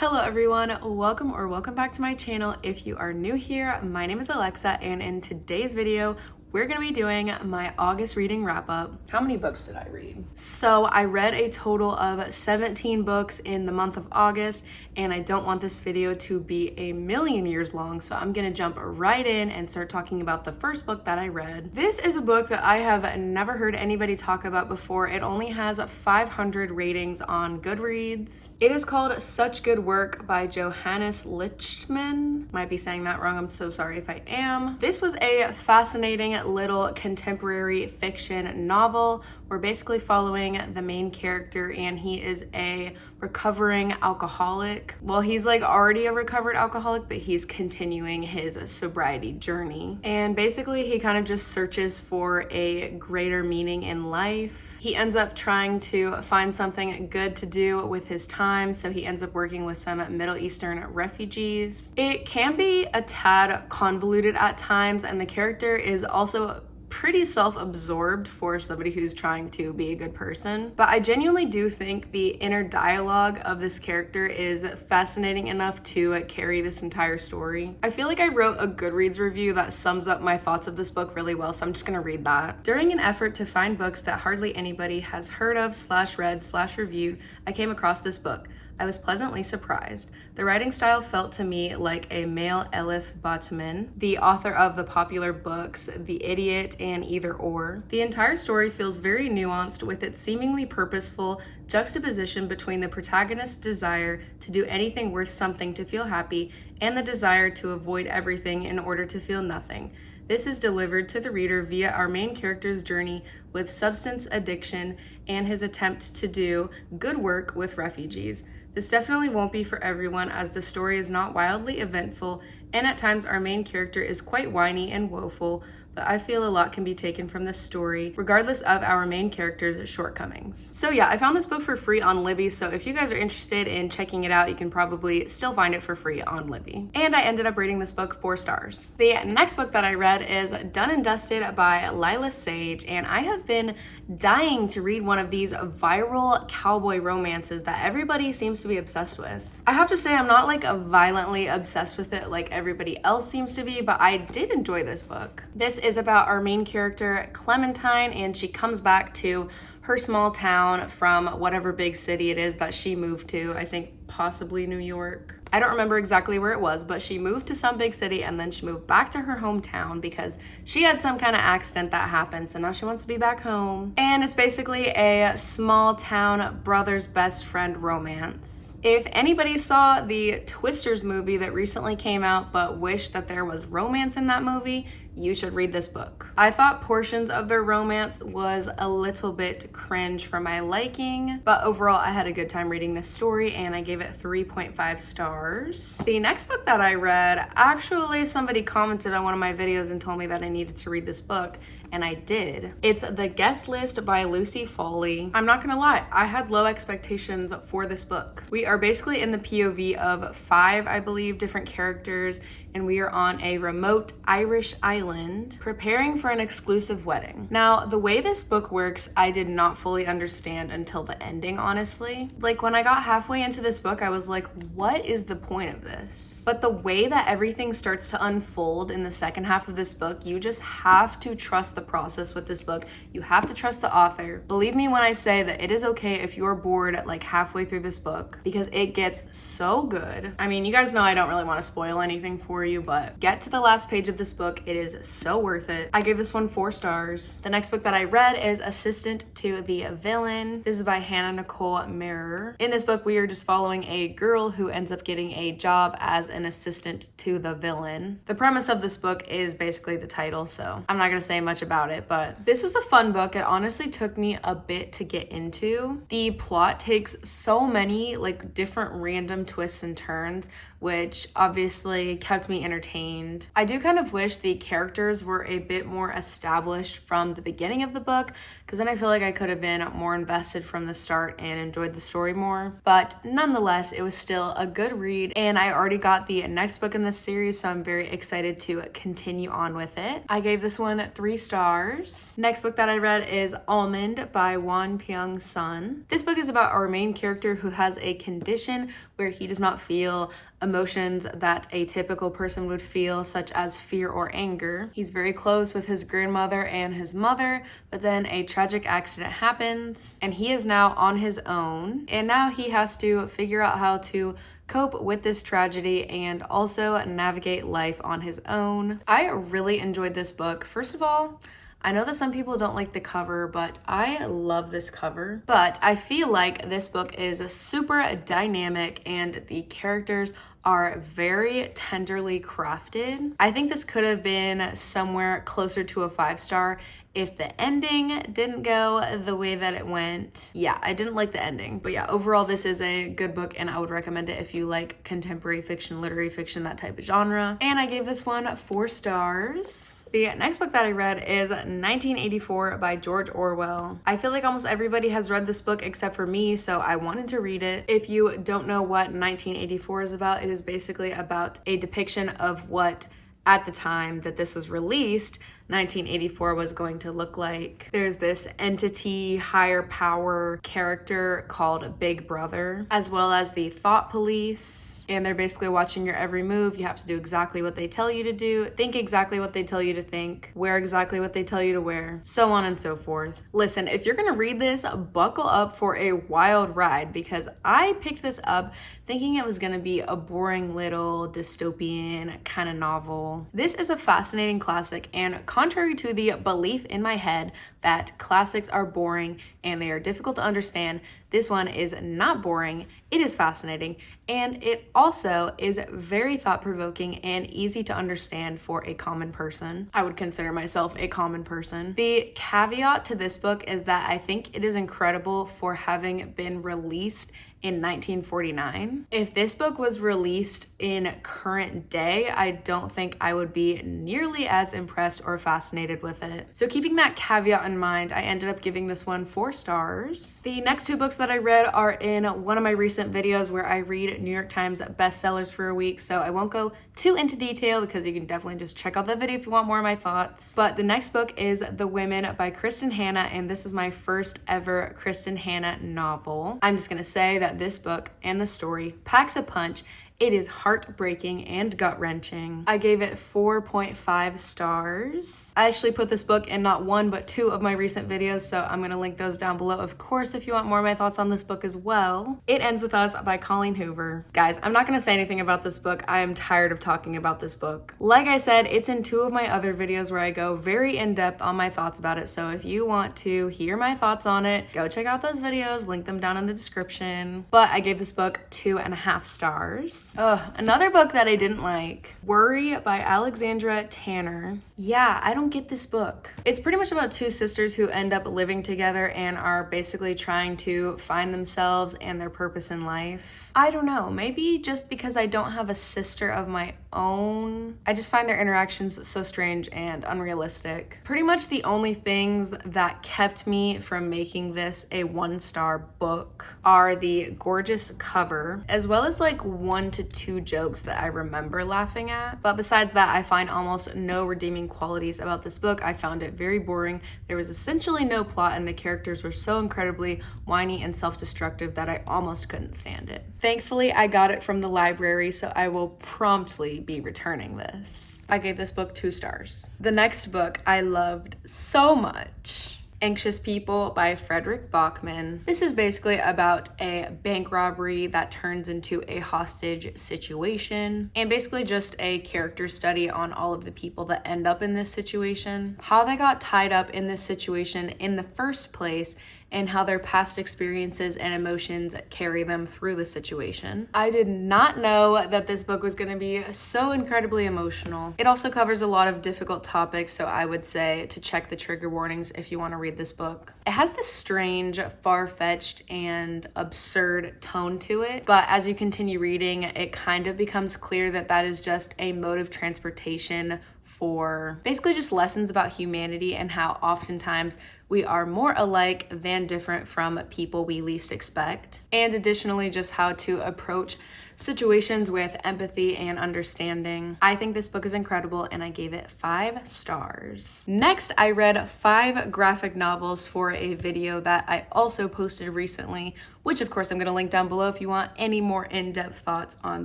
Hello everyone, welcome back to my channel. If you are new here, my name is Alexa, and in today's video, we're gonna be doing my August reading wrap up. How many books did I read? So I read a total of 17 books in the month of August, and I don't want this video to be a million years long, so I'm gonna jump right in and start talking about the first book that I read. This is a book that I have never heard anybody talk about before. It only has 500 ratings on Goodreads. It is called Such Good Work by Johannes Lichtman. Might be saying that wrong, I'm so sorry if I am. This was a fascinating little contemporary fiction novel. We're basically following the main character, and he is a recovering alcoholic. Well, he's like already a recovered alcoholic, but he's continuing his sobriety journey. And basically he kind of just searches for a greater meaning in life. He ends up trying to find something good to do with his time, so he ends up working with some Middle Eastern refugees. It can be a tad convoluted at times, and the character is also pretty self-absorbed for somebody who's trying to be a good person. But I genuinely do think the inner dialogue of this character is fascinating enough to carry this entire story. I feel like I wrote a Goodreads review that sums up my thoughts of this book really well, so I'm just gonna read that. During an effort to find books that hardly anybody has heard of / read / reviewed, I came across this book. I was pleasantly surprised. The writing style felt to me like a male Elif Batuman, the author of the popular books The Idiot and Either Or. The entire story feels very nuanced, with its seemingly purposeful juxtaposition between the protagonist's desire to do anything worth something to feel happy and the desire to avoid everything in order to feel nothing. This is delivered to the reader via our main character's journey with substance addiction and his attempt to do good work with refugees. This definitely won't be for everyone, as the story is not wildly eventful, and at times our main character is quite whiny and woeful, but I feel a lot can be taken from this story, regardless of our main character's shortcomings. So yeah, I found this book for free on Libby, so if you guys are interested in checking it out, you can probably still find it for free on Libby. And I ended up rating this book 4 stars. The next book that I read is Done and Dusted by Lyla Sage, and I have been dying to read one of these viral cowboy romances that everybody seems to be obsessed with. I have to say, I'm not like violently obsessed with it like everybody else seems to be, but I did enjoy this book. This is about our main character, Clementine, and she comes back to her small town from whatever big city it is that she moved to. I think possibly New York. I don't remember exactly where it was, but she moved to some big city and then she moved back to her hometown because she had some kind of accident that happened, so now she wants to be back home. And it's basically a small town brother's best friend romance. If anybody saw the Twisters movie that recently came out but wished that there was romance in that movie, you should read this book. I thought portions of their romance was a little bit cringe for my liking, but overall I had a good time reading this story and I gave it 3.5 stars. The next book that I read, actually somebody commented on one of my videos and told me that I needed to read this book, and I did. It's The Guest List by Lucy Foley. I'm not gonna lie, I had low expectations for this book. We are basically in the POV of 5, I believe, different characters, and we are on a remote Irish island preparing for an exclusive wedding. Now, the way this book works, I did not fully understand until the ending, honestly. Like, when I got halfway into this book, I was like, what is the point of this? But the way that everything starts to unfold in the second half of this book, you just have to trust the process with this book. You have to trust the author. Believe me when I say that it is okay if you're bored like halfway through this book, because it gets so good. I mean, you guys know I don't really want to spoil anything for you, but get to the last page of this book. It is so worth it. I gave this one 4 stars. The next book that I read is Assistant to the Villain. This is by Nicole Maehrer. In this book, we are just following a girl who ends up getting a job as an assistant to the villain. The premise of this book is basically the title, so I'm not gonna say much about it, but this was a fun book. It honestly took me a bit to get into. The plot takes so many like different random twists and turns, which obviously kept me entertained. I do kind of wish the characters were a bit more established from the beginning of the book, because then I feel like I could have been more invested from the start and enjoyed the story more. But nonetheless, it was still a good read, and I already got the next book in this series, so I'm very excited to continue on with it. I gave this one 3 stars. Next book that I read is Almond by Won-pyung's son. This book is about our main character who has a condition where he does not feel emotions that a typical person would feel, such as fear or anger. He's very close with his grandmother and his mother, but then a tragic accident happens and he is now on his own, and now he has to figure out how to cope with this tragedy and also navigate life on his own. I really enjoyed this book. First of all, I know that some people don't like the cover, but I love this cover. But I feel like this book is super dynamic and the characters are very tenderly crafted. I think this could have been somewhere closer to a 5-star if the ending didn't go the way that it went. Yeah, I didn't like the ending. But yeah, overall, this is a good book and I would recommend it if you like contemporary fiction, literary fiction, that type of genre. And I gave this one 4 stars. The next book that I read is 1984 by George Orwell. I feel like almost everybody has read this book except for me, so I wanted to read it. If you don't know what 1984 is about, it is basically about a depiction of what, at the time that this was released, 1984 was going to look like. There's this entity, higher power character called Big Brother, as well as the thought police. And they're basically watching your every move. You have to do exactly what they tell you to do, think exactly what they tell you to think, wear exactly what they tell you to wear, so on and so forth. Listen, if you're gonna read this, buckle up for a wild ride, because I picked this up thinking it was gonna be a boring little dystopian kind of novel. This is a fascinating classic, and contrary to the belief in my head that classics are boring and they are difficult to understand, this one is not boring. It is fascinating, and it also is very thought-provoking and easy to understand for a common person. I would consider myself a common person. The caveat to this book is that I think it is incredible for having been released in 1949. If this book was released in current day, I don't think I would be nearly as impressed or fascinated with it. So keeping that caveat in mind, I ended up giving this one 4 stars. The next 2 books that I read are in one of my recent videos where I read New York Times bestsellers for a week, so I won't go too into detail because you can definitely just check out that video if you want more of my thoughts. But the next book is The Women by Kristin Hannah, and this is my first ever Kristin Hannah novel. I'm just gonna say that this book and the story packs a punch. It is heartbreaking and gut-wrenching. I gave it 4.5 stars. I actually put this book in not 1 but 2 of my recent videos, so I'm gonna link those down below, of course, if you want more of my thoughts on this book as well. It Ends With Us by Colleen Hoover. Guys, I'm not gonna say anything about this book. I am tired of talking about this book. Like I said, it's in 2 of my other videos where I go very in-depth on my thoughts about it, so if you want to hear my thoughts on it, go check out those videos, link them down in the description. But I gave this book 2.5 stars. Another book that I didn't like, Worry by Alexandra Tanner. Yeah, I don't get this book. It's pretty much about 2 sisters who end up living together and are basically trying to find themselves and their purpose in life. I don't know, maybe just because I don't have a sister of my own. I just find their interactions so strange and unrealistic. Pretty much the only things that kept me from making this a 1-star book are the gorgeous cover, as well as like 1 to 2 jokes that I remember laughing at. But besides that, I find almost no redeeming qualities about this book. I found it very boring. There was essentially no plot and the characters were so incredibly whiny and self-destructive that I almost couldn't stand it. Thankfully, I got it from the library, so I will promptly be returning this. I gave this book 2 stars. The next book I loved so much. Anxious People by Fredrik Backman. This is basically about a bank robbery that turns into a hostage situation, and basically just a character study on all of the people that end up in this situation, how they got tied up in this situation in the first place, and how their past experiences and emotions carry them through the situation. I did not know that this book was gonna be so incredibly emotional. It also covers a lot of difficult topics, so I would say to check the trigger warnings if you wanna read this book. It has this strange, far-fetched, and absurd tone to it, but as you continue reading, it kind of becomes clear that that is just a mode of transportation for basically just lessons about humanity and how oftentimes we are more alike than different from people we least expect. And additionally, just how to approach situations with empathy and understanding. I think this book is incredible and I gave it 5 stars. Next, I read 5 graphic novels for a video that I also posted recently, which of course I'm going to link down below if you want any more in-depth thoughts on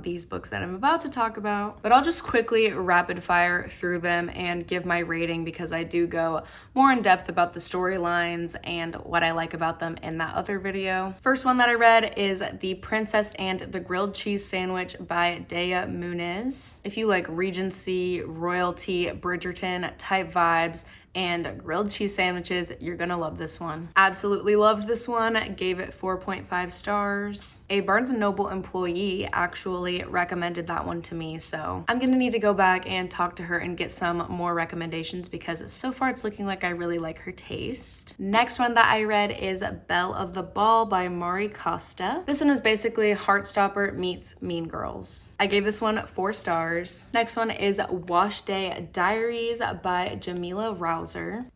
these books that I'm about to talk about. But I'll just quickly rapid fire through them and give my rating because I do go more in depth about the storylines and what I like about them in that other video. First one that I read is The Princess and the Grilled Cheese Sandwich by Deya Muniz. If you like Regency, royalty, Bridgerton type vibes, and grilled cheese sandwiches, you're gonna love this one. Absolutely loved this one, gave it 4.5 stars. A Barnes & Noble employee actually recommended that one to me, so I'm gonna need to go back and talk to her and get some more recommendations because so far it's looking like I really like her taste. Next one that I read is Belle of the Ball by Mari Costa. This one is basically Heartstopper meets Mean Girls. I gave this one 4 stars. Next one is Wash Day Diaries by Jamila, Rowell.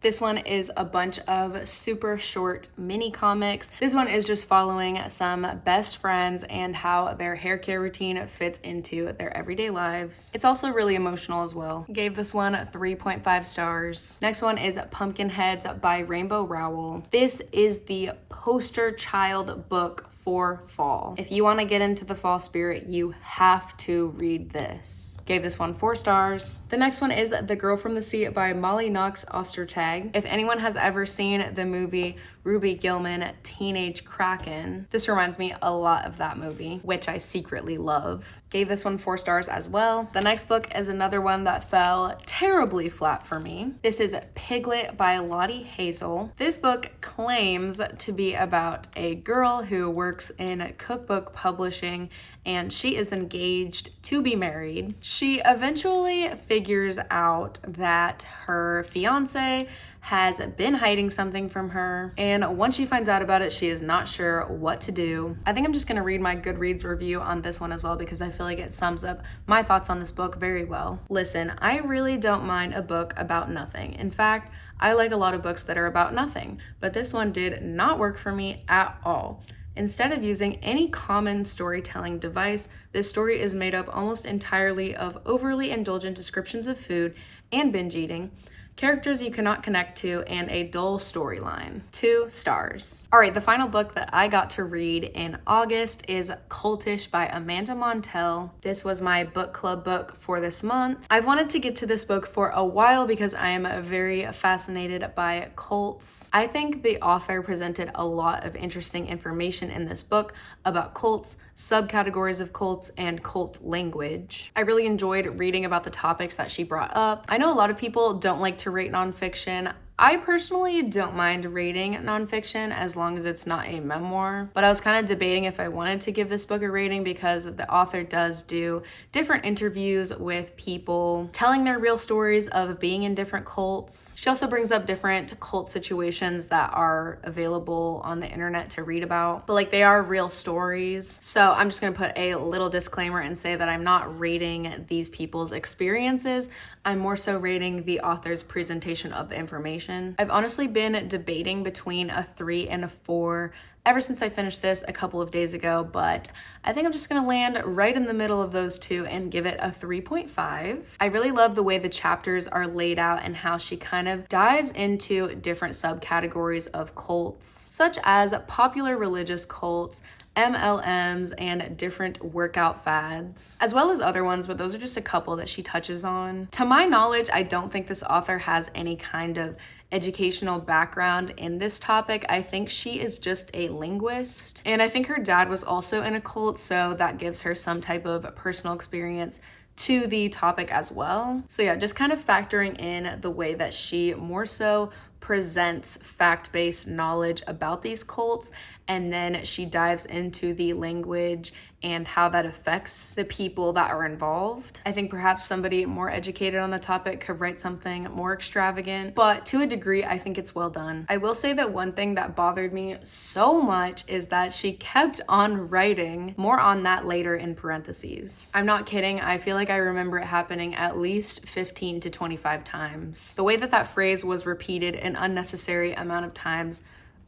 This one is a bunch of super short mini comics. This one is just following some best friends and how their hair care routine fits into their everyday lives. It's also really emotional as well. Gave this one 3.5 stars. Next one is Pumpkinheads by Rainbow Rowell. This is the poster child book for fall. If you want to get into the fall spirit, you have to read this. Gave this one 4 stars. The next one is The Girl from the Sea by Molly Ostertag. If anyone has ever seen the movie Ruby Gillman, Teenage Kraken, this reminds me a lot of that movie, which I secretly love. Gave this one 4 stars as well. The next book is another one that fell terribly flat for me. This is Piglet by Lottie, Hazell. This book claims to be about a girl who works in cookbook publishing and she is engaged to be married. She eventually figures out that her fiance has been hiding something from her, and once she finds out about it, she is not sure what to do. I think I'm just gonna read my Goodreads review on this one as well because I feel like it sums up my thoughts on this book very well. Listen, I really don't mind a book about nothing. In fact, I like a lot of books that are about nothing, but this one did not work for me at all. Instead of using any common storytelling device, this story is made up almost entirely of overly indulgent descriptions of food and binge eating, characters you cannot connect to, and a dull storyline. 2 stars. All right, the final book that I got to read in August is Cultish by Amanda Montell. This was my book club book for this month. I've wanted to get to this book for a while because I am very fascinated by cults. I think the author presented a lot of interesting information in this book about cults, subcategories of cults, and cult language. I really enjoyed reading about the topics that she brought up. I know a lot of people don't like to rate nonfiction. I personally don't mind rating nonfiction as long as it's not a memoir, but I was kind of debating if I wanted to give this book a rating because the author does do different interviews with people telling their real stories of being in different cults. She also brings up different cult situations that are available on the internet to read about, but like they are real stories. So I'm just gonna put a little disclaimer and say that I'm not rating these people's experiences. I'm more so rating the author's presentation of the information. I've honestly been debating between a 3 and a 4 ever since I finished this a couple of days ago, but I think I'm just gonna land right in the middle of those two and give it a 3.5. I really love the way the chapters are laid out and how she kind of dives into different subcategories of cults, such as popular religious cults, MLMs, and different workout fads, as well as other ones, but those are just a couple that she touches on. To my knowledge, I don't think this author has any kind of educational background in this topic. I think she is just a linguist, and I think her dad was also in a cult, so that gives her some type of personal experience to the topic as well. So yeah, just kind of factoring in the way that she more so presents fact-based knowledge about these cults, and then she dives into the language and how that affects the people that are involved. I think perhaps somebody more educated on the topic could write something more extravagant, but to a degree, I think it's well done. I will say that one thing that bothered me so much is that she kept on writing. More on that later in parentheses. I'm not kidding, I feel like I remember it happening at least 15 to 25 times. The way that that phrase was repeated an unnecessary amount of times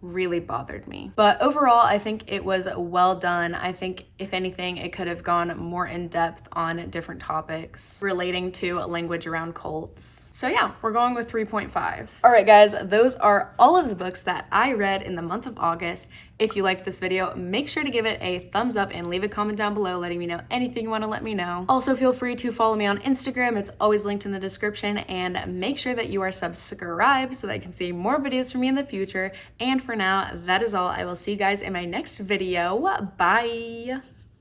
really bothered me. But overall, I think it was well done. I think if anything, it could have gone more in depth on different topics relating to language around cults. So yeah, we're going with 3.5. All right, guys, those are all of the books that I read in the month of August. If you liked this video, make sure to give it a thumbs up and leave a comment down below letting me know anything you want to let me know. Also, feel free to follow me on Instagram. It's always linked in the description, and make sure that you are subscribed so that I can see more videos from me in the future. And for now, that is all. I will see you guys in my next video. Bye!